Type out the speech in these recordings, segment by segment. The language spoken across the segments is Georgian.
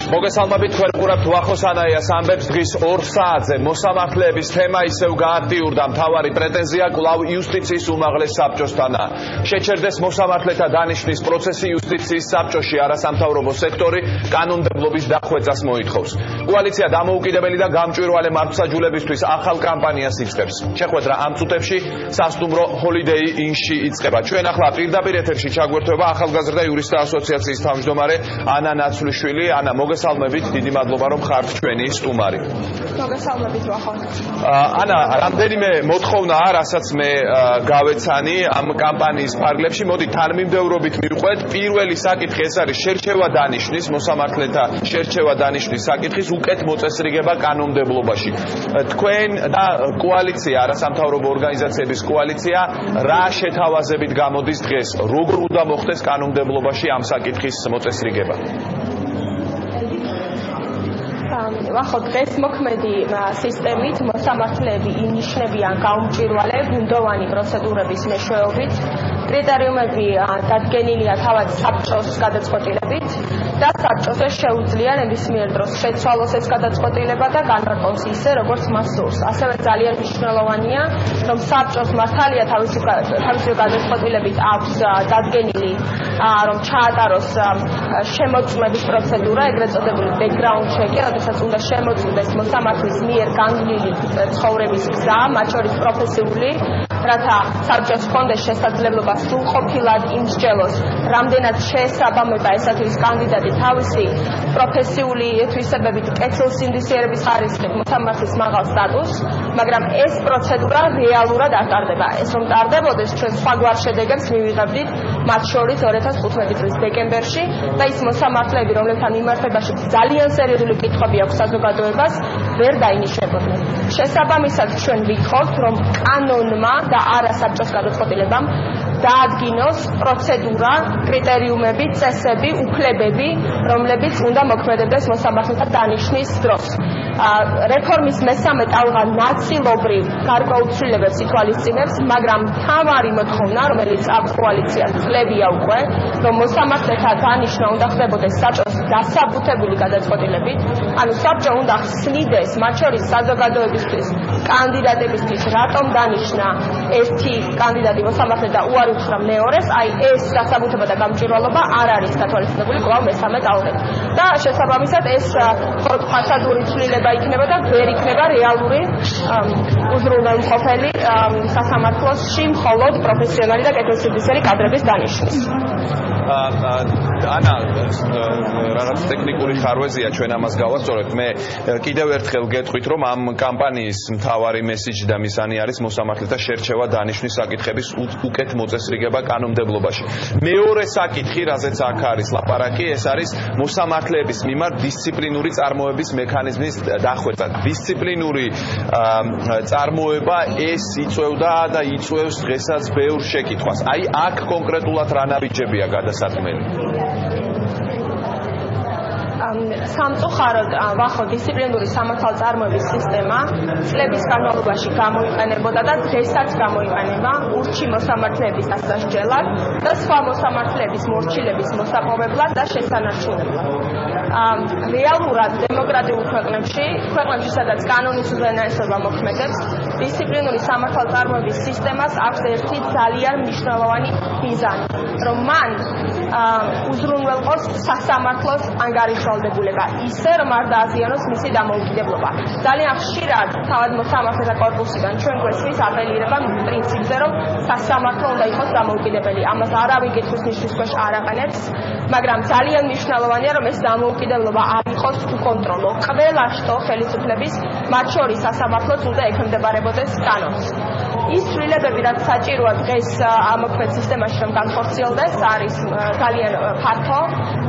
მოგესალმებით თქვენ ყურებთ ვახოს ანაიას ამბებს დღის 2 საათზე მოსამართლეების თემა ისევ გააქტიურდა მთავარი პრეტენზია კვლავ იუსტიციის უმაღლეს საბჭოსთანაა. შეჩერდეს მოსამართლეთა დანიშვნის პროცესი იუსტიციის საბჭოში არასამთავრობო სექტორი კანონმდებლობის დახვეწას მოითხოვს. კოალიცია დამოუკიდებელი და გამჭვირვალე მართლმსაჯულებისთვის ახალ კამპანიას იწყებს. შეხვედრა ამ წუთებში სასტუმრო ჰოლიდეი ინში იწყება. ჩვენ ახლა პირდაპირ ეთერში ჩაგვერთვება ახალგაზრდა იურისტთა ასოციაციის თავმჯდომარე ანა ნაცვლიშვილი. ანა, მოგესალმებით, დიდი მადლობა რომ ხართ ჩვენი სტუმარი. მოგესალმებით ვახო. ანა, რამდენიმე მოთხოვნაა, რასაც მე გავეცანი ამ კამპანიის ფარგლებში. მოდი თანმიმდევრობით მივყვეთ. პირველი საკითხი ეს არის შერჩევა დანიშვნის, მოსამართლეთა შერჩევა დანიშვნის საკითხის უკეთ მოწესრიგება კანონმდებლობაში. თქვენ და კოალიცია, არასამთავრობო ორგანიზაციების კოალიცია, რა შეთავაზებით გამოდის დღეს? როგორ უნდა მოხდეს კანონმდებლობაში ამ საკითხის მოწესრიგება? ვახო, დღეს მოქმედი სისტემით მოსამართლეები ინიშნებიან გაუმჭვირვალე ბუნდოვანი პროცედურების მეშვეობით. კრიტერიუმები დადგენილია თავად საბჭოს გადაწყვეტილებით და საბჭოს შეუძლია ნებისმიერ დროს შეცვალოს ეს გადაწყვეტილება და განმარტოს ისე, როგორც მას სურს. ასევე ძალიან მნიშვნელოვანია, რომ საბჭოს მართალია თავისი გადაწყვეტილებით აქვს დადგენილი, რომ ჩაატაროს შემოწმების პროცედურა, ეგრეთ წოდებული background check-ი, როდესაც უნდა შემოწმდეს მოსამართლის მიერ განგლილი ცხოვრების გზა, მათ შორის პროფესიული, რათა საბჭოს ჰქონდეს შესაძლებლობა სრულყოფილად იმსჯელოს, რამდენად შეესაბამება ესათვის კანდიდატი თავისი პროფესიული თვისებებით კეთილსინდისიერების ხარისხით მოსამართლის მაღალ სტატუსს, მაგრამ ეს პროცედურა რეალურად არ ტარდება. ეს რომ ტარდებოდეს, ჩვენ სხვაგვარ შედეგებს მივიღებდით, მათ შორის 2015 წლის დეკემბერში და ის მოსამართლეები, რომლებთან მიმართებაში ძალიან სერიოზული კითხვები აქვს საზოგადოებას, ვერ დაინიშნებოდნენ. შესაბამისად, ჩვენ ვიტყობთ, რომ კანონმა და არა საბჭოს გადაწყვეტილებამ დაადგინოს პროცედურა, კრიტერიუმები, წესები, უფლებები, რომლებიც უნდა მოქმედებდეს მოსამართლეთა დანიშვნის დროს. რეფორმის მესამე ტალღა ნაწილობრივ გარკვეულ ცვლილებებს ითვალისწინებს, მაგრამ მთავარი მოთხოვნა, რომელიც აქვს კოალიციას წლებია უკვე, რომ მოსამართლეთა დანიშვნა უნდა ხდებოდეს საბჭოს დასაბუთებული გადაწყვეტილებით, ანუ საბჭო უნდა ხსნიდეს, მათ შორის საზოგადოებისთვის, კანდიდატებისთვის, რატომ დანიშნა ერთი კანდიდატი მოსამართლე და უარი უთხრა მეორეს, აი ეს დასაბუთება და გამჭვირვალობა არ არის გათვალისწინებული კვლავ მესამე ტალღით. და შესაბამისად ეს ფასადური ცვლილება იქნება და ვერ იქნება რეალური უზრუნველმყოფელი სასამართლოში მხოლოდ პროფესიონალი და კეთილსინდისიერი კადრების დანიშვნის. ანა, რაღაც ტექნიკური ხარვეზია, ჩვენ ამას გავასწორებთ. მე კიდევ ერთხელ გეტყვით, რომ ამ კამპანიის მთავარი მესიჯი და მისანი არის მოსამართლეთა შერჩევა დანიშვნის საკითხების უკეთ მოწესრიგება კანონმდებლობაში. მეორე საკითხი, რაზეც აქ არის ლაპარაკი, ეს არის მოსამართლეების მიმართ დისციპლინური წარმოების მექანიზმის დახვეწა. დისციპლინური წარმოება ეს იწვევდა და იწვევს დღესაც ბევრ შეკითხვას. აი აქ კონკრეტულად რა ნაბიჯებია გადასაწყვეტილი? სამწუხაროდ ვახო, დისციპლინური სამართალწარმოების სისტემა წლების განმავლობაში გამოიყენებოდა და დღესაც გამოიყენება ურჩი მოსამართლეების დასასჯელად და სხვა მოსამართლეების მორჩილების მოსაპოვებლად და შესანარჩუნებლად. რეალურად დემოკრატიულ ქვეყნებში, სადაც კანონის უზენაესობა მოქმედებს, დისციპლინური სამართალწარმოების სისტემას აქვს ერთი ძალიან მნიშვნელოვანი მიზანი, რომ მან უზრუნველყოს სასამართლოს ანგარიშვალდებულება, ისე რომ არ დააზიანოს მისი დამოუკიდებლობა. ძალიან ხშირად თავად მოსამართლეთა კორპუსიდან ჩვენ გვესმის აპელირება პრინციპზე, რომ სასამართლო უნდა იყოს დამოუკიდებელი. ამას არავინ კითხვის ნიშნის ქვეშ არ აყენებს, მაგრამ ძალიან მნიშვნელოვანია, რომ ეს დამოუკიდებლობა არ იყოს უკონტროლო. ყველა შტო ხელისუფლების, მათ შორის სასამართლოც უნდა ექვემდებარებოდეს კანონს. ის ცვლილებები, რაც საჭიროა დღეს ამოქმედ სისტემაში რომ განხორციელდეს, არის ძალიან ფართო.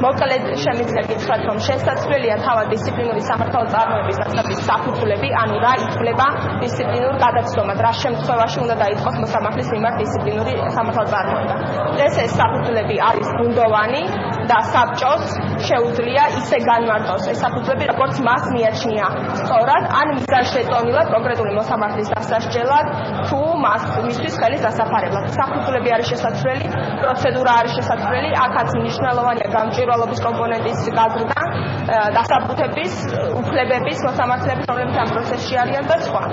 მოკლედ შემიძლია გითხრათ, რომ შესაძლებელია თავად დისციპლინური სამართალწარმოების დასაბუთების საფუძვლები, ანუ რა ითვლება დისციპლინურ გადაცდომად, რა შემთხვევაში უნდა დაიწყოს მოსამართლის მიმართ დისციპლინური სამართალწარმოება. დღეს ეს საფუძვლები არის ბუნდოვანი და საბჭოს შეუძლია ისე განმარტოს ეს საფუძვლები, როგორც მას მიაჩნია სწორად, ან მისგან შეტანილად კონკრეტული მოსამართლის დასასჯელად, თუ მისთვის ხელის დასაფარებლად. საფუძვლები არის შესაძლებელი, პროცედურა არის შესაძლებელი, აქაც მნიშვნელოვანია გამჭვირვალობის კომპონენტის გაზრდა, დასაბუთების, უფლებების, მოსამართლეების, რომლებიც ამ პროცესში არიან და სხვა.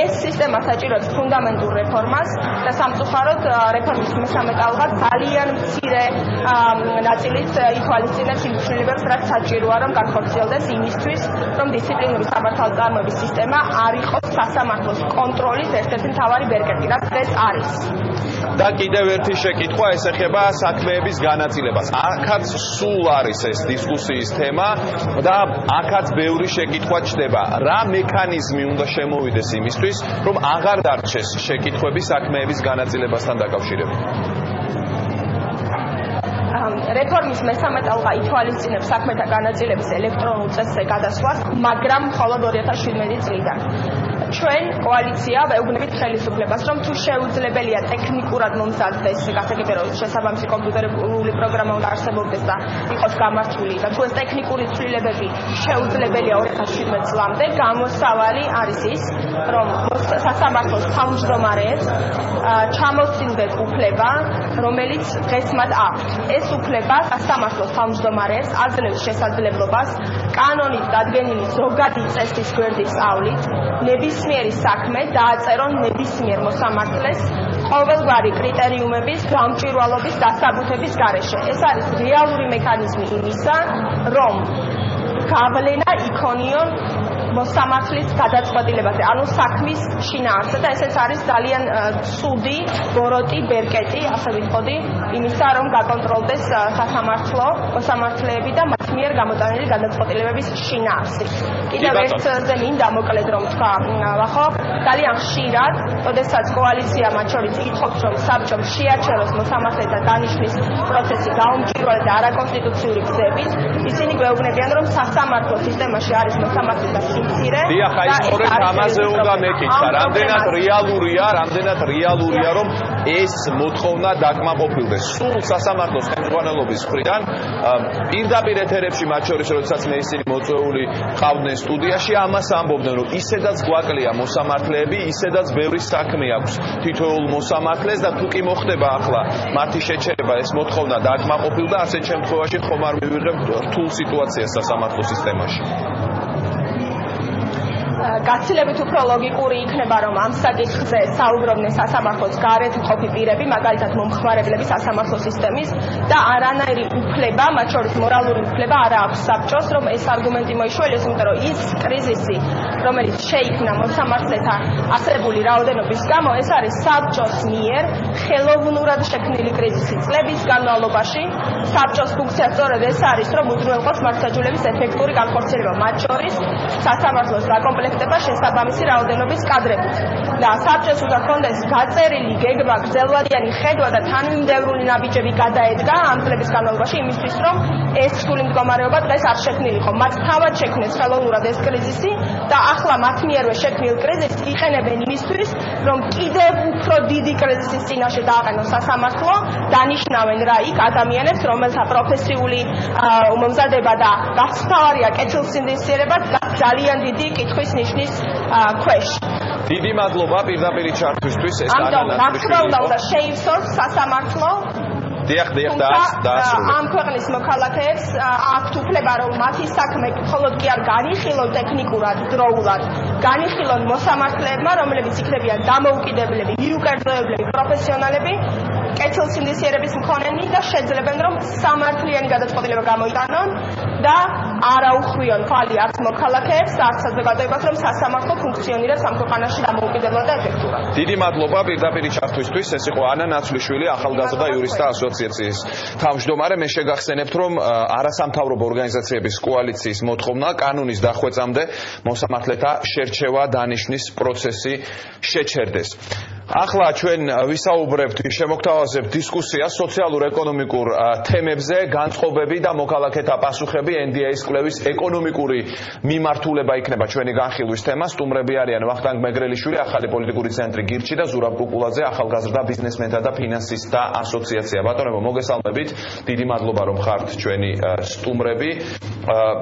ეს სისტემა საჭიროებს ფუნდამენტურ რეფორმას და სამწუხაროდ რეფორმის მესამე ტალღა ძალიან მცირე ნაწილით ითვალისწინებს იმ ცვლილებებს, რაც საჭიროა, რომ განხორციელდეს იმისთვის, რომ დისციპლინური სამართალდამოების სისტემა არ იყოს სასამართლოს კონტროლის ერთ-ერთი მთავარი ბერკეტი, რაც ეს არის. და კიდევ ერთი შეკითხვა ეს ეხება საქმეების განაწილებას. აქაც სულ არის ეს დისკუსიის თემა და აქაც ბევრი შეკითხვა ჩდება. რა მექანიზმი უნდა შემოვიდეს იმისთვის, რომ აღარ დარჩეს შეკითხვები საქმეების განაწილებასთან დაკავშირებით? რეფორმის მესამე ტალღა ითვალისწინებს საქმეთა განაწილების ელექტრონულ წესზე გადასვლას, მაგრამ მხოლოდ 2017 წლიდან. ჩვენ კოალიცია ვეუბნებით ხელისუფლებას, რომ თუ შეუძლებელია ტექნიკურად მომზადდეს გასაგებია, რომ შესაბამისი კომპიუტერული პროგრამა უნდა არსებობდეს და იყოს გამართული და თუ ეს ტექნიკური ცვლილებები შეუძლებელია 2017 წლამდე, გამოსავალი არის ის, რომ სასამართლოს თავმჯდომარეს ჩამოსცილდეს უფლება, რომელიც დღეს მათ აქვთ. ეს უფლება სასამართლოს თავმჯდომარეს აძლევს შესაძლებლობას კანონით დადგენილი ზოგადი წესის გვერდის სწავლით ნებისმიერი საქმე დააწერონ ნებისმიერ მოსამართლეს ყოველგვარი კრიტერიუმების გამჭვირვალობის დასაბუთების გარეშე. ეს არის რეალური მექანიზმი იმისა, რომ გავლენა იქონიონ მოსამართლის გადაწყვეტილებაზე, ანუ საქმის შინაარსზე და ესეც არის ძალიან ცუდი, ბოროტი, ბერკეტი, ასე ვიტყოდი, იმისა, რომ გაკონტროლდეს სასამართლო მოსამართლეები და მათ მიერ გამოტანილი გადაწყვეტილებების შინაარსი. კიდევ ერთზე მინდა მოკლედ რომ თქვა, ხო, ძალიან ხშირად, როდესაც კოალიცია მათ შორის ითხოვს, რომ საბჭომ შეაჩეროს მოსამართლეთა დანიშვნის პროცესი გაუმჭვირვალე და არაკონსტიტუციური გზებით, ისინი გვეუბნებიან, რომ სასამართლო სისტემაში არის მოსამართლეთა დიახ, აი სწორედ ამაზე უნდა მეკითხა, რამდენად რეალურია, რომ ეს მოთხოვნა დაკმაყოფილდეს. სულ სასამართლოს ხელმძღვანელობის მხრიდან პირდაპირ ეთერებში მათ შორის, როდესაც მე ისინი მოწვეული ყავდნენ სტუდიაში, ამას ამბობდნენ, რომ ისედაც გვაკლია მოსამართლეები, ისედაც ბევრი საქმე აქვს თითოეულ მოსამართლეს და თუ კი მოხდება ახლა მათი შეჩერება, ეს მოთხოვნა დაკმაყოფილდა, ასეთ შემთხვევაში ხომ არ მივიღებთ რთულ სიტუაციას სასამართლო სისტემაში. გაცილებით უფრო ლოგიკური იქნება, რომ ამ საკითხზე საუბრობდნენ სასამართლოს გარეთ მყოფი პირები, მაგალითად მომხმარებლები სასამართლო სისტემის და არანაირი უფლება, მათ შორის მორალური უფლება არ აქვს საბჭოს, რომ ეს არგუმენტი მოიშველეს, იმიტომ რომ ის კრიზისი, რომელიც შეიქმნა მოსამართლეთა არსებული რაოდენობის გამო, ეს არის საბჭოს მიერ ხელოვნურად შექმნილი კრიზისი. წლების განმავლობაში საბჭოს ფუნქცია სწორედ ეს არის, რომ უზრუნველყოს მართლმსაჯულების ეფექტური განხორციელება, მათ შორის სასამართლოს დაკომპლექტება შესაბამისი რაოდენობის კადრებით. და საბჭოს უნდა ჰქონდეს გაწერილი გეგმა, გრძელვადიანი ხედვა და თანმიმდევრული ნაბიჯები გადაედგა ამ წლების განმავლობაში იმისთვის, რომ ეს რთული მდგომარეობა დღეს არ შექმნილიყო. მათ თავად შექმნეს ხელოვნურად ეს კრიზისი და ახლა მათ მიერვე შექმნილ კრიზისს იყენებენ იმისთვის, რომ კიდევ უფრო დიდი კრიზისის წინაშე დააყენოს სასამართლო, დანიშნავენ რა იქ ადამიანებს, რომელთა პროფესიული მომზადება და გასწავლია კეთილსინდისიერება ძალიან დიდი კითხვის ნიშნის ქვეშ. დიდი მადლობა პირდაპირ ჩართვისთვის. ეს ანალიზი უნდა შეივსოს სასამართლო. დიახ, დაასრულეთ. ამ ქვეყნის მოქალაქეებს აქვთ უფლება, რომ მათი საქმე მხოლოდ კი არ განიხილონ ტექნიკურად, დროულად, განიხილონ მოსამართლეებმა, რომლებიც იქნებიან დამოუკიდებლები, მიუკერძოებლები, პროფესიონალები, კეთილსინდისიერების მქონენი და შეძლებენ, რომ სამართლიანი გადაწყვეტილება გამოიტანონ და არ აუხვიონ ხალი არც მოქალაქეებს, არც საზოგადოებას, რომ სასამართლო ფუნქციონირებს ამ ქვეყანაში დამოუკიდებლად და ეფექტურად. დიდი მადლობა პირდაპირ ჩართვისთვის. ეს იყო ანა ნაცვლიშვილი, ახალგაზრდა იურისტთა ასოციაციის თავმჯდომარე. მე შეგახსენებთ, რომ არასამთავრობო ორგანიზაციების კოალიციის მოთხოვნა კანონის დახვეწამდე მოსამართლეთა შერჩევა დანიშვნის პროცესი შეჩერდეს. ახლა ჩვენ ვისაუბრებთ, შემოგთავაზებთ დისკუსიას სოციალურ-ეკონომიკურ თემებზე, განწყობები და მოქალაქეთა პასუხები NDI-ის კვლევის ეკონომიკური მიმართულება იქნება ჩვენი განხილვის თემა. სტუმრები არიან ვახტანგ მეგრელიშვილი, ახალი პოლიტიკური ცენტრი გირჩი და ზურაბ კუკულაძე, ახალგაზრდა ბიზნესმენთა და ფინანსისტთა ასოციაცია. ბატონებო, მოგესალმებით. დიდი მადლობა რომ ხართ ჩვენი სტუმრები.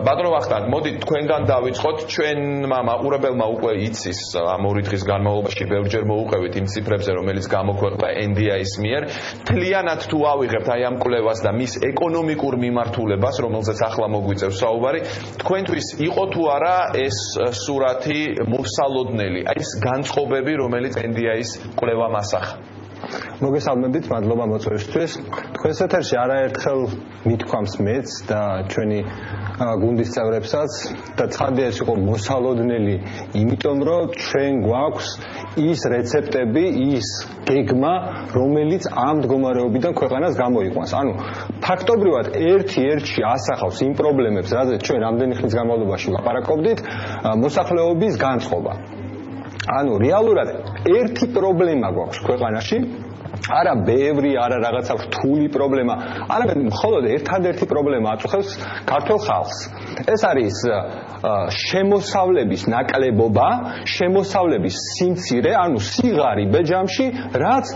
ბატონო ვახტანგ, მოდით თქვენგან დავიწყოთ. ჩვენმა მაყურებელმა უკვე იცის ამ 2 დღის განმავლობაში ბევრჯერ მოუყევით იმ ციფრებზე, რომელიც გამოქვეყნდა NDI-ის მიერ. მთლიანად თუ ავიღებთ აი ამ კვლევას და მის ეკონომიკურ მიმართულებას, რომელზეც ახლა მოგვიწევს საუბარი, თქვენთვის იყო თუ არა ეს სურათი მოსალოდნელი, აი ეს განწყობები, რომელიც NDI-ის კვლევამ ასახა? მოგესალმებით, მადლობა მოწვევისთვის. თქვენს ეთერში არაერთხელ მithქვამს მეც და ჩვენი გუნდის წევრებსაც და ცხადია ეს იყო მოსალოდნელი, იმიტომ რომ ჩვენ გვაქვს ის რეცეპტები, ის გეგმა, რომელიც ამ მდგომარეობიდან ქვეყანას გამოიყვანს. ანუ ფაქტობრივად ერთ-ერთში ასახავს იმ პრობლემებს, რაზეც ჩვენ რამდენი ხნის განმავლობაში ვლაპარაკობდით, მოსახლეობის განწყობა. ანუ რეალურად ერთი პრობლემა გვაქვს ქვეყანაში, არა ბევრი, არა რაღაცა რთული პრობლემა, არამედ მხოლოდ ერთადერთი პრობლემა აწუხებს ქართულ ხალხს. ეს არის შემოსავლების ნაკლებობა, შემოსავლების სიმცირე, ანუ სიღარიბე ჯამში, რაც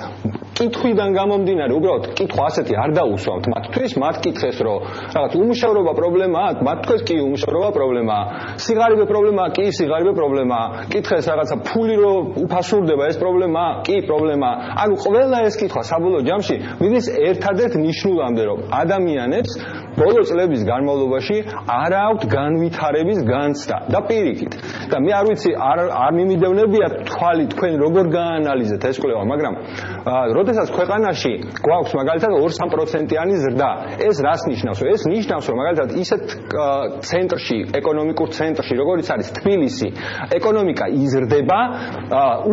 კითხვიდან გამომდინარე, უბრალოდ კითხვა ასეთი არ დაუსვამთ მათთვის, მათ კითხეს, რომ რაღაც უმუშევრობა პრობლემაა, მათ თქვეს კი უმუშევრობა პრობლემაა, სიღარიბე პრობლემაა, კი სიღარიბე პრობლემაა, კითხეს რაღაცა ფული რომ უფასურდება, ეს პრობლემაა, კი პრობლემაა. ანუ ყველა ეს კითხვა საბოლოო ჯამში მიდის ერთადერთ ნიშნულამდე, რომ ადამიანებს ბოლო წლების განმავლობაში არ აქვთ განვითარების განცდა და პირიქით. და მე არ ვიცი, არ მიმიდევნებია თვალი თქვენ როგორ გაანალიზეთ ეს კვლევა, მაგრამ როდესაც ქვეყანაში გვაქვს მაგალითად 2-3%-იანი ზრდა, ეს რას ნიშნავს? ეს ნიშნავს, რომ მაგალითად ისეთ ცენტრში, ეკონომიკურ ცენტრში, როგორიც არის თბილისი, ეკონომიკა იზრდება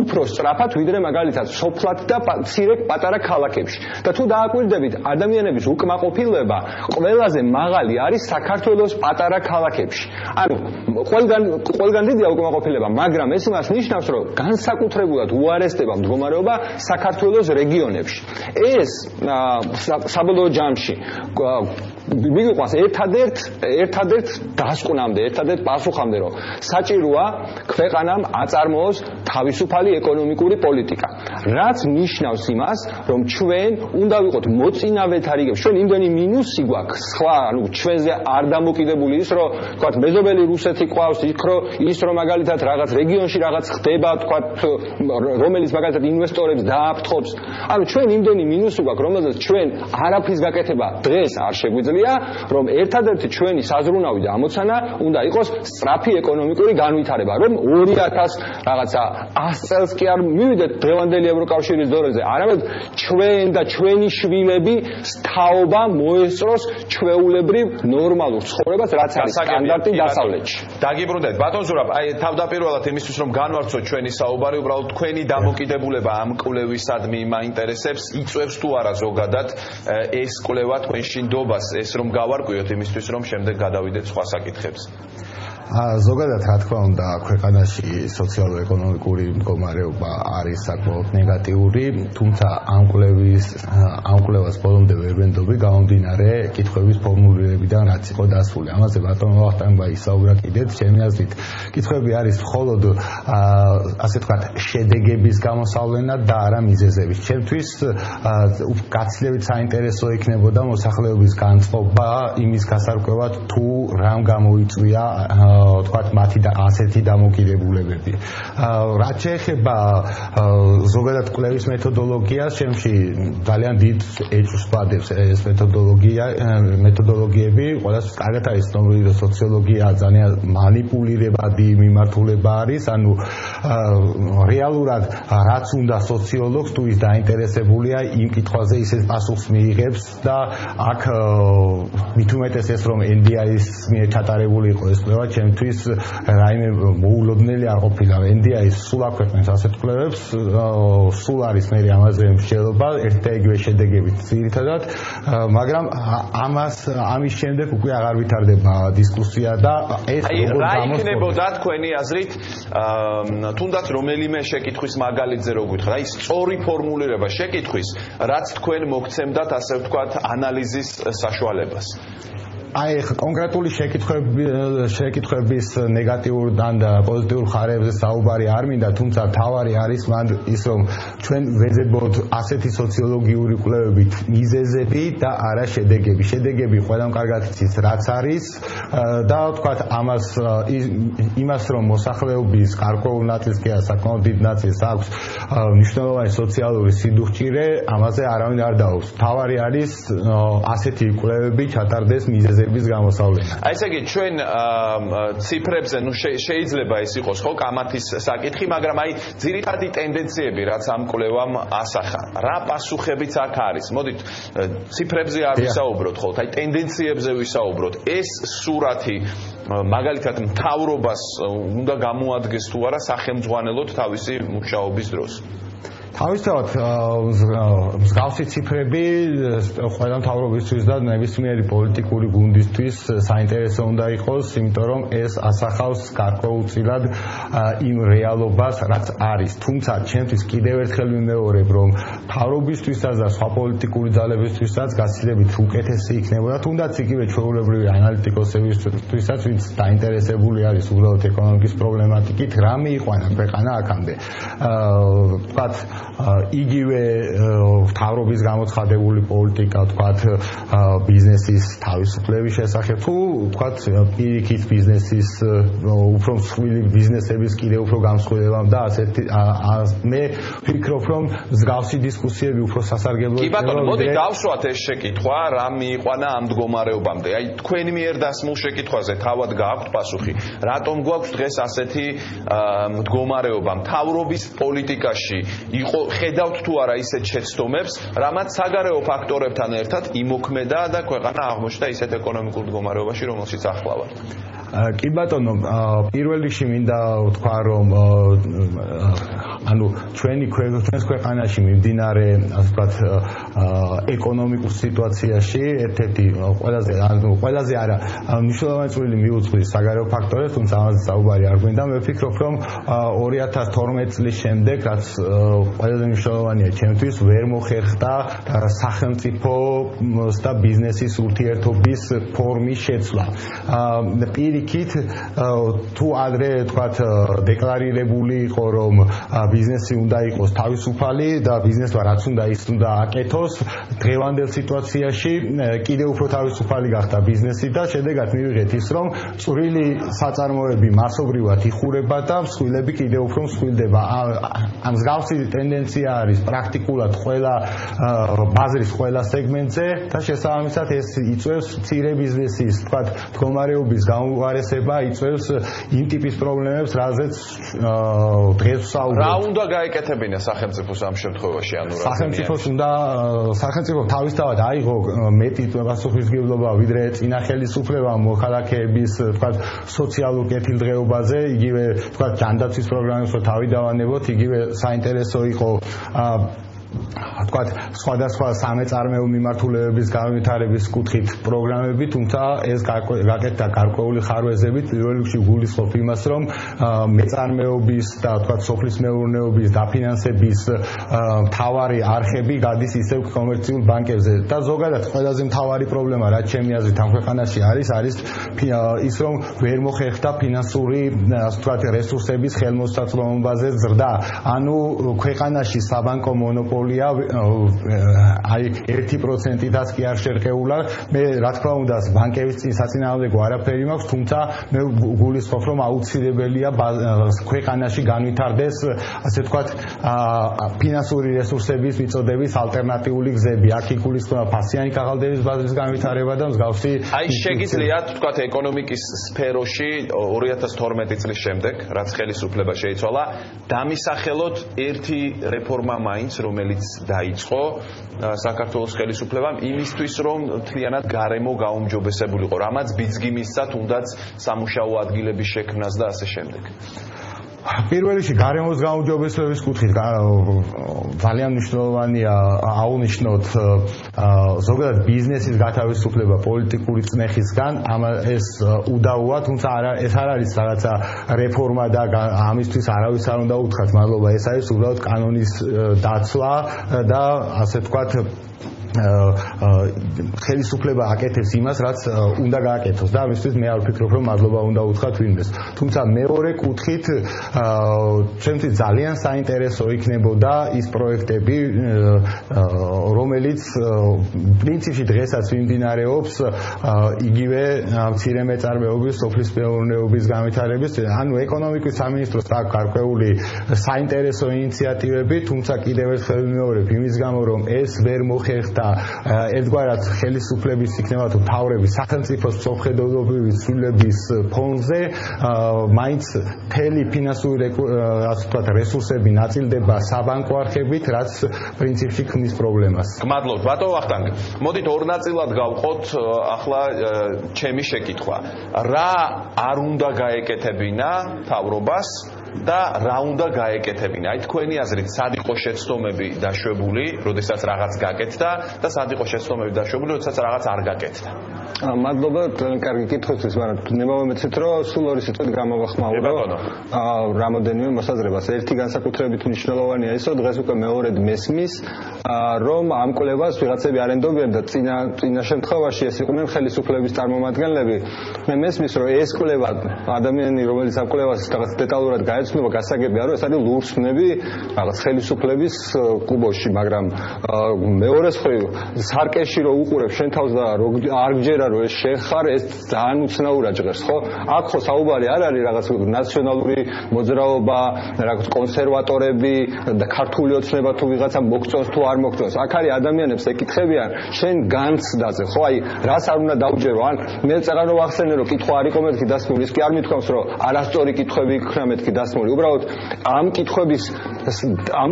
უფრო სწრაფად, ვიდრე მაგალითად სოფლად და მცირე პატარა ქალაქებში. და თუ დააკვირდებით, ადამიანების უკმაყოფილება ყველაზე მაღალი არის საქართველოს პატარა ქალაქებში. ანუ ყველგან დიდია უკმაყოფილება, მაგრამ ეს იმას ნიშნავს, რომ განსაკუთრებულად უარესდება მდგომარეობა საქართველოს რეგიონებში. ეს საბოლოო ჯამში მიგიყვანს ერთადერთ დასკვნამდე, ერთადერთ პასუხამდე, რომ საჭიროა ქვეყანამ აწარმოოს თავისუფალი ეკონომიკური პოლიტიკა. რაც ნიშნავს იმას, რომ ჩვენ უნდა ვიყოთ მოწინავეთა რიგებში. ჩვენ იმდენი მინუსი გვაქვს, სხვა, ანუ ჩვენზე არ დამოკიდებული ის, რომ თქვათ მეზობელი რუსეთი ყავს, ის რომ მაგალითად რაღაც რეგიონში რაღაც ხდება, თქვათ რომელიც მაგალითად ინვესტორებს დააფრთხობს. ანუ ჩვენ იმდენი მინუსი გვაქვს, რომელზეც ჩვენ არაფრის გაკეთება დღეს არ შეგვიძლია, რომ ერთადერთი ჩვენი საზრუნავი და ამოცანა უნდა იყოს სწრაფი ეკონომიკური განვითარება, რომ 2000 რაღაცა 100 წელს კი არ მივიდეთ დღევანდელი ევროკავშირის დონეზე, არამედ ჩვენ და ჩვენი შვილები სთაობა მოესწროს ჩვეულებრივ ნორმალურ ცხოვრებას, რაც არის სტანდარტი დასავლეთში. დაგიბრუნდეთ, ბატონ ზურაბ, აი თავდაპირველად იმისთვის რომ განვარცხოთ ჩვენი საუბარი, უბრალოდ თქვენი დამოკიდებულება ამ კვლევისადმი მაინტერესებს, იწვევს თუ არა ზოგადად ეს კვლევა თქვენში ნდობას, ეს რომ გავარკვიოთ იმისთვის რომ შემდეგ გადავიდეთ სხვა საკითხებზე. ზოგადად რა თქმა უნდა ქვეყანაში სოციალურ-ეკონომიკური მდგომარეობა არის საკმაოდ ნეგატიური, თუმცა ამ კვლევას ბოლომდე ვერ ვენდობი გამომდინარე კითხვების ფორმულირებიდან რაც იყო დასული. ამაზე ბატონ ვახტანგმა ისაუბრა კიდეც, ჩემი აზრით კითხვები არის მხოლოდ ასე ვთქვათ შედეგების გამოსავლენა და არა მიზეზების. ჩემთვის გაცილებით საინტერესო იქნებოდა მოსახლეობის განწყობა იმის გასარკვევად თუ რამ გამოიწვია თქვათ მათი და ასეთი დამოკიდებულებები. რაც შეეხება ზოგადად კვლევის მეთოდოლოგიას, ჩემში ძალიან დიდ ეჭვს ვადებს ეს მეთოდოლოგიები, ყველას კარგად არის ცნობილი, რომ სოციოლოგია ძალიან манипулირებადი მიმართულება არის, ანუ რეალურად რაც უნდა სოციოლოგს თუ ის დაინტერესებულია იმ კითხვაზე ისეთ პასუხს მიიღებს და აქ მით უმეტეს ეს რომ NDI-ის მიერ ჩატარებული იყო ეს კვლევა, ჩემ ჩემთვის რაიმე მოულოდნელი არ ყოფილა. NDI-ს სულ აქვეყნებს ასეთ კვლევებს, სულ არის მე ამაზე მსჯელობა, ერთ და იგივე შედეგებით ძირითადად, მაგრამ ამის შემდეგ უკვე აღარ ვითარდება დისკუსია და ეს როგორ იქნებოდა თქვენი აზრით, თუნდაც რომელიმე შეკითხვის მაგალითზე რო გითხრა, ის სწორი ფორმულირება შეკითხვის, რაც თქვენ მოგცემდათ, ასე ვთქვათ, ანალიზის საშუალებას. აი კონკრეტული შეკითხვების ნეგატიურიდან და პოზიტიურ ხარებზე საუბარი არ მინდა, თუმცა თავარი არის მან ის რომ ჩვენ ვეძებოთ ასეთი სოციოლოგიური კვლევებით მიზეზები და არა შედეგები. შედეგები ყველამ კარგად იცის რაც არის და ვთქვათ იმას რომ მოსახლეობის გარკვეულ ნაწილს კი არა საკმაოდ დიდ ნაწილს აქვს მნიშვნელოვანი სოციალური სიდუხჭირე, ამაზე არავინ არ დაობს. თავარი არის ასეთი კვლევები ჩატარდეს მიზეზები გამოსავლენა. აი ესე იგი ჩვენ ციფრებზე შეიძლება ის იყოს ხო კამათის საკითხი, მაგრამ აი ძირითადი ტენდენციები რაც ამ კვლევამ ასახა. რა პასუხებიც აქ არის? მოდით ციფრებზე არ ვისაუბროთ ხოლმე, აი ტენდენციებზე ვისაუბროთ. ეს სურათი მაგალითად მთავრობას უნდა გამოადგეს თუ არა სახელმძღვანელოდ თავისი მუშაობის დროს. თავისთავად მსგავსი ციფრები ყველა მთავრობისთვის და ნებისმიერი პოლიტიკური გუნდისთვის საინტერესო უნდა იყოს, იმიტომ რომ ეს ასახავს გარკვეულწილად იმ რეალობას, რაც არის. თუმცა ჩემთვის კიდევ ერთხელ ვიმეორებ, რომ მთავრობისთვისაც და სხვა პოლიტიკური ძალებისთვისაც გაცილებით უკეთესი იქნებოდა, თუნდაც იგივე ჩვეულებრივი ანალიტიკოსებისთვისაც, ვინც დაინტერესებული არის უბრალოდ ეკონომიკის პრობლემატიკით, რა მიიყვანა ქვეყანა აქამდე. ვთქვათ იგივე მთავრობის გამოცხადებული პოლიტიკა, ვთქვათ, ბიზნესის თავისუფლების შესახებ, თუ ვთქვათ, პირიქით ბიზნესის უფრო მსხვილი ბიზნესების კიდევ უფრო გამსხვილებამ და ასეთი მე ვფიქრობ, რომ მსგავსი დისკუსიები უფრო სასარგებლოა. კი ბატონო, მოდი დავსვათ ეს შეკითხვა, რა მიიყვანა ამ მდგომარეობამდე. აი თქვენი მიერ დასმულ შეკითხვაზე თავად გააქვთ პასუხი. რატომ გვაქვს დღეს ასეთი მდგომარეობა მთავრობის პოლიტიკაში? ხედავთ თუ არა ისეთ შეცდომებს, რამაც საგარეო ფაქტორებთან ერთად იმოქმედა და ქვეყანა აღმოჩნდა ისეთ ეკონომიკურ მდგომარეობაში, რომელშიც ახლა ვართ. კი ბატონო, პირველ რიგში მინდა ვთქვა, რომ ანუ ჩვენს ქვეყანაში მიმდინარე, ასე ვთქვათ, ეკონომიკურ სიტუაციაში ერთ-ერთი ყველაზე არა მნიშვნელოვანი წვლილი მიუძღვის საგარეო ფაქტორებს, თუმცა ამაზე საუბარი არ გვინდა. მე ვფიქრობ, რომ 2012 წლის შემდეგ, რაც ყველაზე მნიშვნელოვანია ჩემთვის, ვერ მოხერხდა სახელმწიფოს და ბიზნესის ურთიერთობის ფორმის შეცვლა. პირიქით, თუ ადრე თქვათ დეკლარირებული იყო, რომ ბიზნესი უნდა იყოს თავისუფალი და ბიზნესმა რაც უნდა ის უნდა აკეთოს, დღევანდელ სიტუაციაში კიდევ უფრო თავისუფალი გახდა ბიზნესი და შედეგად მივიღეთ ის, რომ წვრილი საწარმოები მასობრივად იხურება და მსხვილები კიდევ უფრო მსხვილდება. ამ მსგავსი ტენდენცია არის პრაქტიკულად ყველა ბაზრის ყველა სეგმენტზე და შესაბამისად ეს იწვევს მცირე ბიზნესის, თქვათ, მდგომარეობის გაუმჯობესება, იწვევს იმ ტიპის პრობლემებს, რაზეც დღეს ვსაუბრობთ. რა უნდა გაეკეთებინა სახელმწიფოს ამ შემთხვევაში, ანუ რა? სახელმწიფო თავისთავად აიღო მეტი პასუხისმგებლობა, ვიდრე წინა ხელისუფლება მოქალაქეების, თქვათ, სოციალურ კეთილდღეობაზე, იგივე, თქვათ, ჯანდაცვის პროგრამებს რო თავი დავანებოთ, იგივე საინტერესო იყო თქვათ სხვადასხვა სამეწარმეო მიმართულებების განვითარების კუთხით პროგრამები, თუმცა ეს გაკეთდა გარკვეული ხარვეზებით, პირველ რიგში გულისხმობ იმას, რომ მეწარმეობის და თქვათ სოფლის მეურნეობის დაფინანსების მთავარი არხები გადის ისევ კომერციულ ბანკებზე და ზოგადად ყველაზე მთავარი პრობლემა, რაც ჩემი აზრით ამ ქვეყანაში არის ის, რომ ვერ მოხერხდა ფინანსური, ასე ვთქვათ, რესურსების ხელმოსაწვდომობაზე ზრდა. ანუ ქვეყანაში საბანკო მონოპოლია აი 1%-იც კი არ შერყეულა. მე რა თქმა უნდა ბანკების საწინააღმდეგო არაფერი მაქვს, თუმცა მე გულისხმობ, რომ აუცილებელია ქვეყანაში განვითარდეს, ასე ვთქვათ, ფინანსური რესურსების მიწოდების ალტერნატიული გზები. აქ იგულისხმება ფასიანი ქაღალდების ბაზრის განვითარება და მსგავსი. აი შეგიძლიათ ვთქვათ ეკონომიკის სფეროში 2012 წლის შემდეგ, რაც ხელისუფლება შეიცვალა, დამისახელოთ ერთი რეფორმა მაინც, რომელიც რომელიც დაიწყო საქართველოს ხელისუფლებამ იმისთვის, რომ მთლიანად გარემო გაუმჯობესებულიყო, რამაც ბიძგი მისცა თუნდაც სამუშაო ადგილების შექმნას და ასე შემდეგ. პირველ რიგში გარემოს გაუმჯობესების კუთხით ძალიან მნიშვნელოვანია აუნიშნოთ ზოგადად ბიზნესის გათავისუფლება პოლიტიკური წნეხისგან, ეს უდავოა, თუმცა ეს არ არის რაღაცა რეფორმა და ამისთვის არავის არ უნდა უთხრათ მადლობა, ეს არის უბრალოდ კანონის დაცვა და ასე ვთქვათ ხელისუფლება აკეთებს იმას, რაც უნდა გააკეთოს და ამისთვის მე არ ვფიქრობ, რომ მადლობა უნდა უთხრათ ვინმეს. თუმცა მეორე კუთხით ჩვენთვის ძალიან საინტერესო იქნებოდა ის პროექტები, რომელიც პრინციპში დღესაც მიმდინარეობს იგივე მცირე მეწარმეობის, სოფლის მეურნეობის განვითარების, ანუ ეკონომიკის სამინისტროს აქვს გარკვეული საინტერესო ინიციატივები, თუმცა კიდევ ერთხელ ვიმეორებ იმის გამო, რომ ეს ვერ მოხერხდა ერთგვარად ხელისუფლების იქნება თუ მთავრების სახელმწიფოს მსოფლმხედველობრივი ცვლილების ფონზე მაინც მთელი ფინანსური რესურსები ნაწილდება საბანკო არხებით, რაც პრინციპში ქმნის პრობლემას. გმადლობთ, ბატონო ვახტანგ. მოდით ორ ნაწილად გავყოთ ახლა ჩემი შეკითხვა. რა არ უნდა გაეკეთებინა მთავრობას და რა უნდა გაეკეთებინა? აი თქვენი აზრით, სად იყო შეცდომები დაშვებული, როდესაც რაღაც გაკეთდა და სად იყო შეცდომები დაშვებული, როდესაც რაღაც არ გაკეთდა? მადლობა, ძალიან კარგი კითხვისთვის, მაგრამ ნებავემეცით, რომ სულ ორი სიტყვით გამოვახმაურო რამოდენიმე მოსაზრებას. ერთი განსაკუთრებით მნიშვნელოვანია ის, რომ დღეს უკვე მეორედ მესმის, რომ ამ კვლევას ვიღაცები არ ენდობიან და წინა შემთხვევაში ეს იყვნენ ხელისუფლების წარმომადგენლები. მე მესმის, რომ ეს კვლევა ადამიანი, რომელიც ამ კვლევას რაღაც დეტალურად გაეცნობა, გასაგებია, რომ ეს არის ლურსმნები რაღაც ხელისუფლების კუბოში, მაგრამ მეორეს მხრივ სარკეში რო უყურებ შენ თავს და არ გჯერა რომ ეს შეხარ, ეს ძალიან უცნაურად ჟღერს, ხო? აქ ხო საუბარი არ არის რაღაც ნაციონალური მოძრაობა, რაღაც კონსერვატორები და ქართული ოცნება თუ ვიღაცა მოგწონს თუ არ მოგწონს. აქ არის ადამიანებს ეკითხებიან შენ განცდაზე, ხო? აი, რას არ უნდა დავჯერო? ან მე წერანო ვახსენე რომ კითხვა არ იყო მეთქი დასმული, ის კი არ მithქვამს რომ არასწორი კითხვები იქნა მეთქი დასმული. უბრალოდ ამ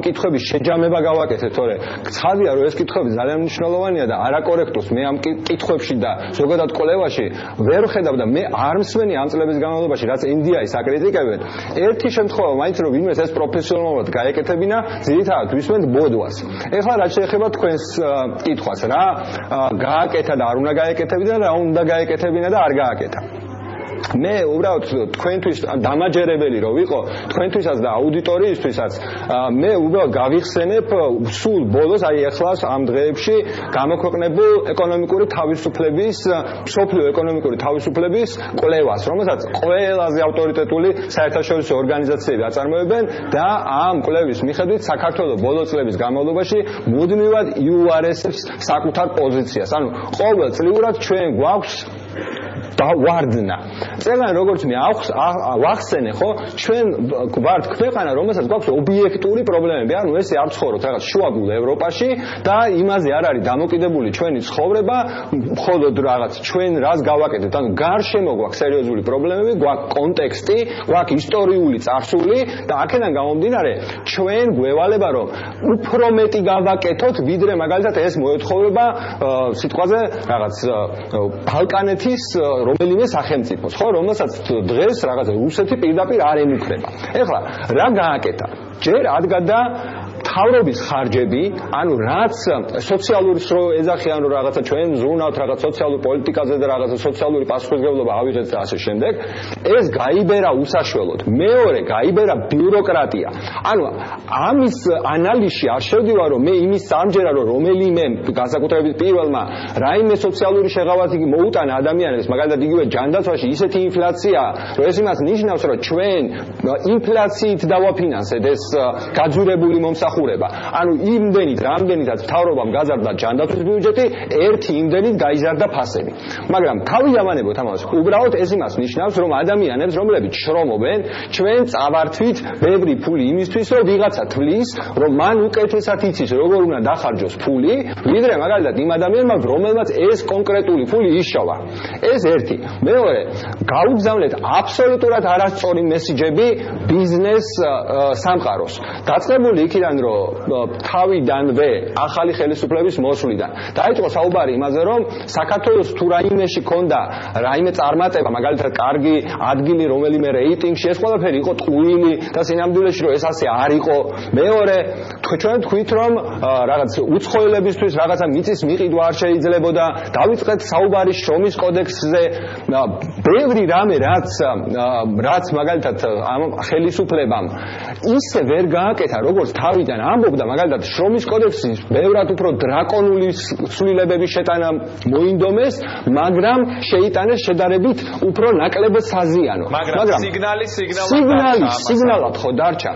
კითხვების შეჯამება გავაკეთეთ, თორე ცხადია რომ ეს კითხვები ძალიან მნიშვნელოვანია და არაკორექტულს მე ამ კითხვებში და ზოგადად კვლევაში ვერ ვხედავ და მე არ მსმენი ამ წლების განმავლობაში, რაც NDI-ს აკრიტიკებენ. ერთი შემთხვევა მაინც რომ ვინმეს ეს პროფესიონალურად გაეკეთებინა, ძირითადად ვისმენთ ბოდვას. ეხლა რაც შეეხება თქვენს კითხვას, რა გააკეთა და არ უნდა გაეკეთებინა და რა უნდა გაეკეთებინა და არ გააკეთა. მე უბრალოდ თქვენთვის დამაჯერებელი რომ ვიყო, თქვენთვისაც და აუდიტორიისთვისაც, მე უბრალოდ გავიხსენებ სულ ბოლოს, აი ახლა ამ დღეებში გამოქვეყნებულ ეკონომიკური თავისუფლების, მსოფლიო ეკონომიკური თავისუფლების კვლევას, რომელსაც ყველაზე ავტორიტეტული საერთაშორისო ორგანიზაციები აწარმოებენ და ამ კვლევის მიხედვით საქართველოს ბოლო წლების განმავლობაში მუდმივად იუარესებს საკუთარ პოზიციას. ანუ ყოველწლიურად ჩვენ გვაქვს ვარდნა. წეგან როგორც მე ვახსენე, ხო, ჩვენ ვართ ქვეყანა, რომელსაც გვაქვს ობიექტური პრობლემები, ანუ ესე არ ცხოვრობთ რაღაც შუაგულ ევროპაში და იმაზე არ არის დამოკიდებული ჩვენი ცხოვრება, მხოლოდ რაღაც ჩვენ რას გავაკეთებთ, ანუ გარშემო გვაქვს სერიოზული პრობლემები, გვაქვს კონტექსტი, გვაქვს ისტორიული წარსული და აქედან გამომდინარე ჩვენ გვევალება რომ უფრო მეტი გავაკეთოთ, ვიდრე მაგალითად ეს მოეთხოვება სიტყვაზე რაღაც ბალკანეთის რომელიმე სახელმწიფოს, ხო, რომელსაც დღეს რაღაცა რუსეთი პირდაპირ არ ემუქრება. ეხლა რა გააკეთა? ჯერ ადგადა მთავრობის ხარჯები, ანუ რაც სოციალური სრო ეძახიან რომ რაღაცა ჩვენ ზრუნავთ რაღაც სოციალურ პოლიტიკაზე და რაღაცა სოციალური პასუხისმგებლობა ავიღეთ და ასე შემდეგ, ეს გაიბერა უსაშველოდ. მეორე გაიბერა ბიუროკრატია. ანუ ამის ანალიზში არ შევდივარ რომ მე იმის სამჯერა რომ რომელიმე განსაკუთრებით პირველმა რაიმე სოციალური შეღავათი მოუტანა ადამიანებს, მაგალითად იგივე ჯანდაცვაში ისეთი ინფლაცია, რომ ეს იმას ნიშნავს რომ ჩვენ ინფლაციით დავაფინანსეთ ეს გაძვირებული მომსახურება. ანუ იმდენით, რამდენითაც მთავრობამ გაზარდა ჯანდაცვის ბიუჯეტი, ერთი იმდენით გაიზარდა ფასები. მაგრამ თავი დავანებოთ ამას, უბრალოდ ეს იმას ნიშნავს, რომ ადამიანებს, რომლებიც შრომობენ, ჩვენ წავართვით ბევრი ფული იმისთვის, რომ ვიღაცა თვლის, რომ მან უკეთესად იცის, როგორ უნდა დახარჯოს ფული, ვიდრე მაგალითად იმ ადამიანმა, რომელმაც ეს კონკრეტული ფული იშოვა. ეს ერთი. მეორე, გაუგზავნეთ აბსოლუტურად არასწორი მესიჯები ბიზნეს სამყაროს. დაწყებული იქიდან, რომ რომ თავიდანვე ახალი ხელისუფლების მოსვლიდან დაიწყო საუბარი იმაზე, რომ საქართველოს თუ რაიმეში ქონდა რაიმე წარმატება, მაგალითად კარგი ადგილი რომელიმე რეიტინგში, ეს ყველაფერი იყო ტყუილი და სინამდვილეში რომ ეს ასე არ იყო. მეორე, ჩვენ თქვით, რომ რაღაც უცხოელებისთვის რაღაცა მიწის მიყიდვა არ შეიძლებოდა. დავიწყეთ საუბარი შრომის კოდექსზე, ბევრი რამე რაც მაგალითად ამ ხელისუფლებამ ისე ვერ გააკეთა, როგორც თავიდან ამბობდა, მაგალითად შრომის კოდექსის ბევრად უფრო დრაკონული ცვლილებების შეტანა მოინდომეს, მაგრამ შეიტანეს შედარებით უფრო ნაკლებ საზიანო. მაგრამ სიგნალად ხო დარჩა.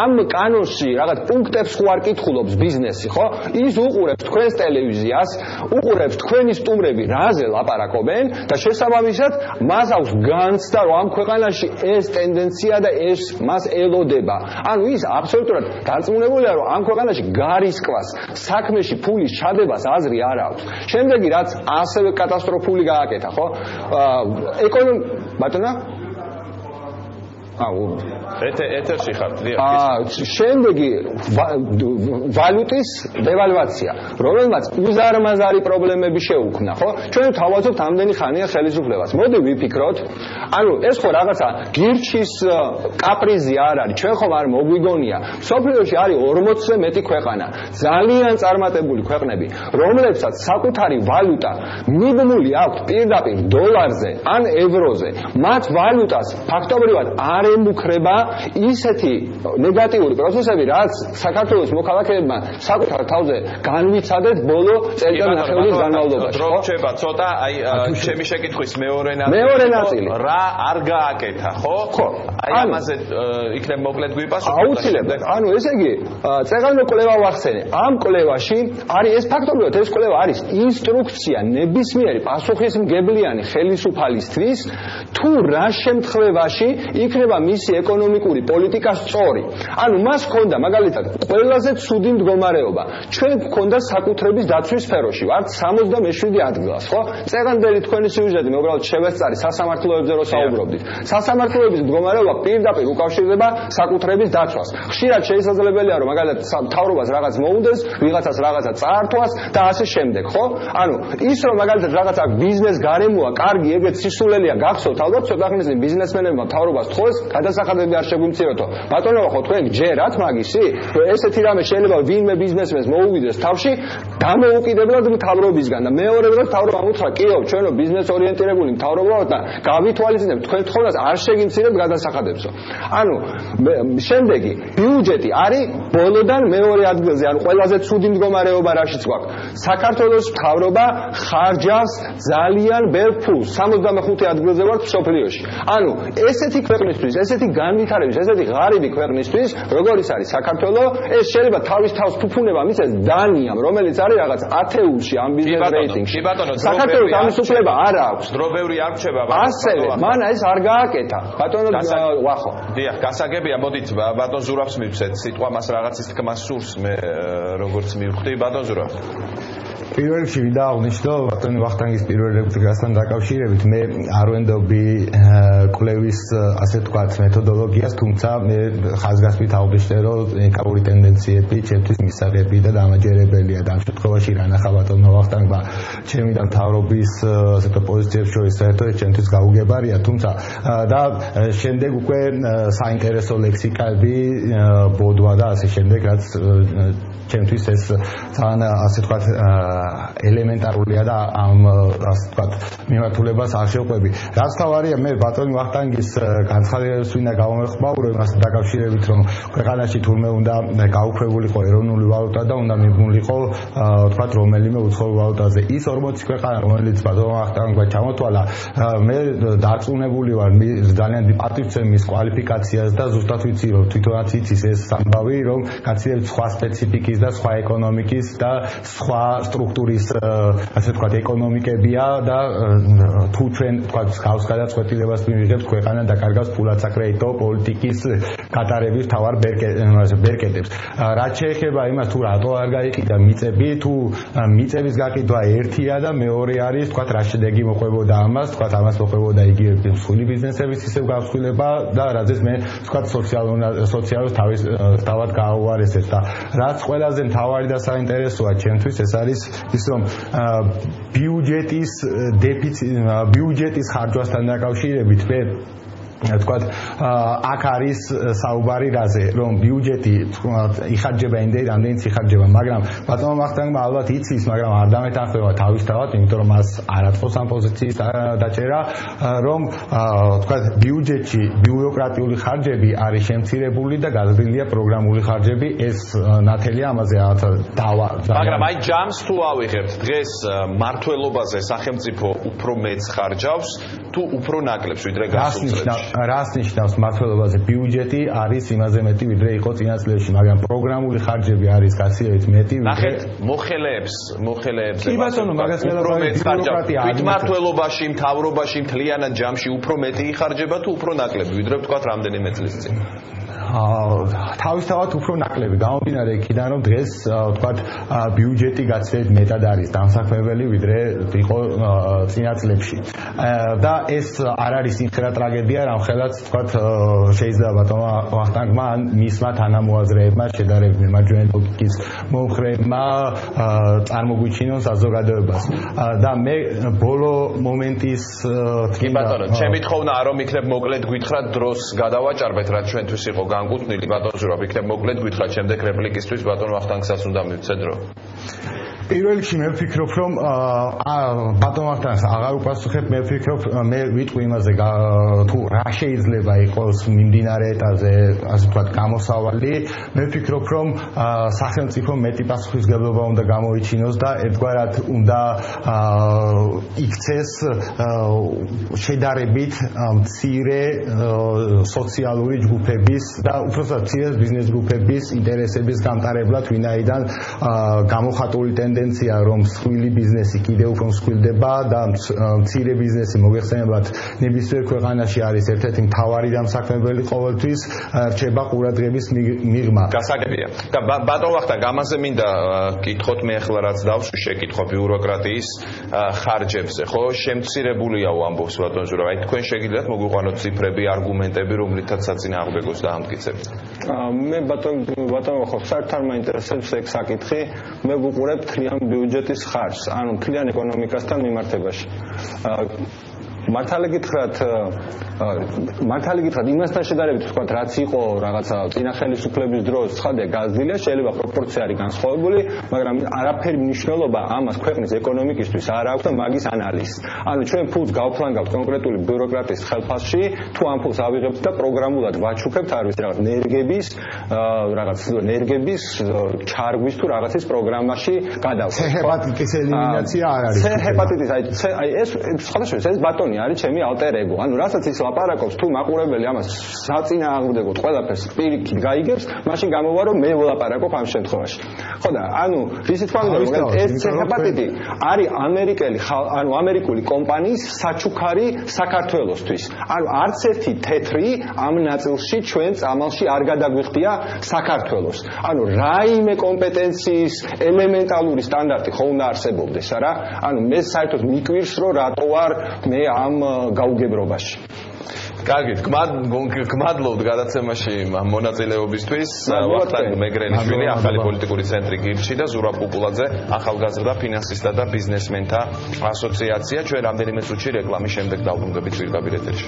ამ კანონში რაღაც პუნქტებს ხო არ კითხულობს ბიზნესი, ხო? ის უყურებს თქვენს ტელევიზიას, უყურებს თქვენი სტუმრები რაზე ლაპარაკობენ და შესაბამისად მას აქვს განცდა, რომ ამ ქვეყანაში ეს ტენდენცია და ეს მას ელოდება. ანუ ის აბსოლუტურად დარწმუნებულია, რომ ამ ქვეყანაში გარისკვას, საქმეში ფულის ჩადებას აზრი არ აქვს. შემდეგი რაც ასევე კატასტროფული გააკეთა, ხო? ბატონა ეთერში ხართ. შემდეგი ვალუტის დევალვაცია, რომელმაც უზარმაზარი პრობლემები შეუქმნა, ხო? ჩვენ თავაზობთ ამდენი ხანია ხელისუფლებას. მოდი ვიფიქროთ, ანუ ეს ხო რაღაცა გირჩის კაპრიზი არ არის, ჩვენ ხომ არ მოგვიგონია. სოფლიოში არის 40-ზე მეტი ქვეყანა, ძალიან წარმატებული ქვეყნები, რომლებსაც საკუთარი ვალუტა მიბმული აქვს პირდაპირ დოლარზე ან ევროზე. მათ ვალუტას ფაქტობრივად არ ემუქრება ისეთი ნეგატიური პროცესები, რაც საქართველოს მოქალაქეებმა საკუთარ თავზე განვიცადეთ ბოლო წელიწადის განმავლობაში. დრო რჩება ცოტა, აი ჩემი შეკითხვის მეორე ნაწილი. რა არ გააკეთა, ხო? ხო. აი ამაზე იქნებ მოკლედ გვიპასუხოთ. აუცილებლად. ანუ ესე იგი, წეგანო კვლევა ვახსენე. ამ კვლევაში არის ეს ფაქტობრივად ეს კვლევა არის ინსტრუქცია ნებისმიერი პასუხისმგებლიანი ხელისუფალისთვის, თუ რა შემთხვევაში იქნება მისი ეკონომიკური პოლიტიკა სწორი. ანუ მას ჰქონდა მაგალითად ყველაზე ცუდი მდგომარეობა. ჩვენ ჰქონდა საკუთრების დაცვის სფეროში, ვართ 77 ადგილას, ხო? წეგანდელი თქვენი სიუჟეტი მე უბრალოდ შევესწარი სასამართლოებზე რო საუბრობდით. სასამართლოების მდგომარეობა პირდაპირ უკავშირდება საკუთრების დაცვას. ხშირად შესაძლებელია რომ მაგალითად მთავრობას რაღაც მოუნდეს, ვიღაცას რაღაცა წაართვას და ასე შემდეგ, ხო? ანუ ის რომ მაგალითად რაღაცა ბიზნეს გარემოა, კარგი, ეგეც სისულელია გახსოვთ, ალბათ ცოტა ხნის წინ ბიზნესმენებმა მთავრობას თხოვეს გადასახადები არ შეგვიმციროთო. ბატონო, ხო თქვენ ჯერათ მაგისი, რომ ესეთი რამე შეიძლება ვინმე ბიზნესმენს მოუვიდეს თავში დამოუკიდებლად მთავრობისგან და მეორე დღეს მთავრობამ უთხრა, კიო, ჩვენო ბიზნეს ორიენტირებული მთავრობა ვართ და გავითვალისწინებთ თქვენ თხოვნას არ შეგიმცირებთ გადასახადებსო. ანუ შემდეგი ბიუჯეტი არის ბოლოდან მეორე ადგილზე, ანუ ყველაზე ცუდი მდგომარეობა რაშიც გვაქვს. საქართველოს მთავრობა ხარჯავს ძალიან ბევრ ფულს, 65 ადგილზე ვართ მსოფლიოში. ანუ ესეთი ქვეყნისთვის, ესეთი განვითარების, ესეთი ღარიბი ქვეყნისთვის, როგორიც არის საქართველო, ეს შეიძლება თავის თავს ფუფუნება მისცეს დანიამ, რომელიც არის რაღაც ათეულში ამ ბიზნეს რეიტინგში. საქართველოს ამის უფლება არ აქვს. დრო ბევრი არ რჩება. ასევე, მან ეს არ გააკეთა. ბატონო ვახო. დიახ, გასაგებია, მოდით ბატონ ზურაბს მივცეთ. სიტყვა მას რაღაცის თქმა სურს, მე როგორც მივხვდი, ბატონ ზურაბ. პირველ რიგში ვიდა აღნიშნო ბატონი ვახტანგის პირველ რეგისტრასთან დაკავშირებით მე არ ვენდობი კვლევის ასე თქვათ მეთოდოლოგიას, თუმცა მე ხაზგასმით აღნიშნე რომ ეკავური ტენდენციები ჩემთვის მისაღები და დამაჯერებელია და ამ შემთხვევაში რა ნახა ბატონო ვახტანგმა ჩემი და მთავრობის ასეთ პოზიციებს შორის საერთოდ ჩემთვის გაუგებარია, თუმცა და შემდეგ უკვე საინტერესო ლექსიკები ბოდვა და ასე შემდეგ, რაც ჩემთვის ეს ძალიან ასე თქვათ ელემენტარულია და ამ ასე თქვათ მიმართულებას არ შევყვები. რაც თავარია მე ბატონი ვახტანგის განცხადებებს ვინდა გავამეხმაურო იმას დაკავშირებით, რომ ქვეყანაში თურმე უნდა გაუქმებულიყო ეროვნული ვალუტა და უნდა მიბმულიყო თქვათ რომელიმე უცხოურ ვალუტაზე. ის 40 ქვეყანა, რომელიც ბატონ ვახტანგმა ჩამოთვალა, მე დარწმუნებული ვარ ძალიან პატივცემის კვალიფიკაციას და ზუსტად ვიცი რომ თვითონაც იცის ეს ამბავი, რომ გაცილებით სხვა სპეციფიკის და სხვა ეკონომიკის და სხვა სტრუქტურების კონjunktურის ასე ვთქვათ ეკონომიკებია და თუ ჩვენ ვთქვათ გავს გადაწყვეტილებას მივიღებთ ქვეყანა დაკარგავს ფულად საკრედიტო პოლიტიკის გატარების თავარ ბერკეტებს. რაც შეეხება იმას თუ რატო არ გაიყიდა მიწები, თუ მიწების გაკიდვა ერთია და მეორე არის ვთქვათ რა შედეგი მოყვებოდა ამას, ვთქვათ ამას მოყვებოდა იგივე მსხვილი ბიზნესების ისევ გავსხვილება და რაზეც მე ვთქვათ სოციალურ თავად გააუარესებს და რაც ყველაზე მთავარი და საინტერესოა ჩემთვის ეს არის ის რომ ბიუჯეტის ხარჯვასთან დაკავშირებით მე ვთქვათ აქ არის საუბარი რაზე რომ ბიუჯეტი იხარჯება იმდენი რამდენიც იხარჯება მაგრამ ბატონო მახტანგმა ალბათ იცის მაგრამ არ დამეთანხმება თავისთავად იმიტომ რომ მას არ აწყობს ამ პოზიციის დაჭერა რომ ვთქვათ ბიუჯეტში ბიუროკრატიული ხარჯები არის შემცირებული და გაზრდილია პროგრამული ხარჯები ეს ნათელია ამაზე დავა მაგრამ აი ჯამს თუ ავიღებთ დღეს მართლობაზე სახელმწიფო უფრო მეც ხარჯავს თუ უფრო ნაკლებს ვიდრე გასულ წლებში რას ნიშნავს მართლობაზე ბიუჯეტი არის იმაზე მეტი ვიდრე იყო წინა წლებში მაგრამ პროგრამული ხარჯები არის გასიებით მეტი ვიდრე ნახეთ მოხელეებს კი ბატონო მაგას ვით მართლობაში მთავრობაში მთლიანად ჯამში უფრო მეტი იხარჯება თუ უფრო ნაკლები ვიდრე ვთქვათ რამდენიმე წლის წინ თავისთავად უფრო ნაკლები გამომდინარე იქიდან რომ დღეს ვთქვათ ბიუჯეტი გაცილებით მეტად არის დამსაქმებელი ვიდრე იყო წინა წლებში და ეს არ არის იმხელა ტრაგედია რამხელაც ვთქვათ შეიძლება ბატონო ვახტანგმა ან მისმა თანამოაზრეებმა შედარებით მემარჯვენე ლოგიკის მომხრეებმა წარმოგვიჩინონ საზოგადოებას და მე ბოლო მომენტის კი ბატონო ჩემი თხოვნა არ რომ იქნებ მოკლედ გითხრათ დროს გადავაჭარბეთ რაც ჩვენთვის იყო განკუთვნილი ბატონ ზურაბ იქნებ მოკლედ გითხრათ შემდეგ რეპლიკისთვის ბატონ ვახტანგსაც უნდა მივცე დრო პირველ რიგში მე ვფიქრობ რომ ბატონ ვახტანგს აღარ უპასუხებ მე ვფიქრობ მე ვიტყვი იმაზე თუ რა შეიძლება იყოს მიმდინარე ეტაპზე ასე ვთქვათ გამოსავალი მე ვფიქრობ რომ სახელმწიფო მეტი პასუხისმგებლობა უნდა გამოიჩინოს და ერთგვარად უნდა იქცეს შედარებით მცირე სოციალური ჯგუფების და უბრალოდ მცირე ბიზნეს ჯგუფების ინტერესების გამტარებლად ვინაიდან გამოხატული ტენდენცია რომ მსხვილი ბიზნესი კიდევ უფრო მსხვილდება და მცირე ბიზნესი მოიხსენებათ ნებისმიერ ქვეყანაში არის ერთ-ერთი მთავარი დამსაქმებელი ყოველთვის რჩება ყურადღების მიღმა. გასაგებია. და ბატონ ვახტანგ ამაზე მინდა კითხოთ მე ახლა რაც დავსვი შეკითხვა ბიუროკრატიის ხარჯებზე ხო შემცირებულია ამბობს ბატონ ზურაბ აი თქვენ შეგიძლიათ მოგვიყვანოთ ციფრები არგუმენტები რომლითაც საწინააღმდეგოს დაამტკიცებთ. მე ბატონო ხო საერთოდ მაინტერესებს ეგ საკითხი მე ვუყურებ თლიან ბიუჯეტის ხარჯს ანუ თლიან ეკონომიკასთან მიმართებაში მართალი გითხრათ იმასთან შედარებით ვთქვათ რაც იყო რაღაცა წინა ხელისუფლების დროს ცხადია გაზრდილია შეიძლება პროპორცია არის განსხვავებული მაგრამ არაფერი მნიშვნელობა ამას ქვეყნის ეკონომიკისთვის არ აქვს და მაგის ანალიზს ანუ ჩვენ ფულს გავფლანგავთ კონკრეტული ბიუროკრატიის ხელფასში თუ ამ ფულს ავიღებთ და პროგრამულად ვაჩუქებთ არ ვიცი რაღაც ენერგების ჩარგვის თუ რაღაცის პროგრამაში გადავხსნით ჰეპატიტის ელიმინაცია არ არის ჰეპატიტის აი ეს სხვადასხვა ეს ბატონი არის ჩემი ალტერ ეგო. ანუ რასაც ის ლაპარაკობს, თუ მაყურებელი ამას საწინააღმდეგოდ ყველაფერს პირიქით გაიგებს, მაშინ გამოვა რომ მე ვლაპარაკობ ამ შემთხვევაში. ხო და ანუ ისი თქვა რომ ეს ჰეპატიტი არის ამერიკული კომპანიის საჩუქარი საქართველოსთვის. ანუ არც ერთი თეთრი ამ ნაწილში ჩვენ წამალში არ გადაგვიხდია საქართველოს. ანუ რაიმე კომპეტენციის ელემენტალური სტანდარტი ხო უნდა არსებობდეს, არა? ანუ მე საერთოდ მიკვირს რომ რატო არ მე ამ გაუგებრობაში. კარგით, გმადლობთ გადაცემაში მონაწილეობისთვის. ვახტანგ მეგრელიშვილი, ახალი პოლიტიკური ცენტრი გირჩი და ზურაბ კუკულაძე, ახალგაზრდა ფინანსისტთა და ბიზნესმენთა ასოციაცია. ჩვენ რამდენიმე წუთში რეკლამის შემდეგ დავბრუნდებით ვირგაბირ ეთერში.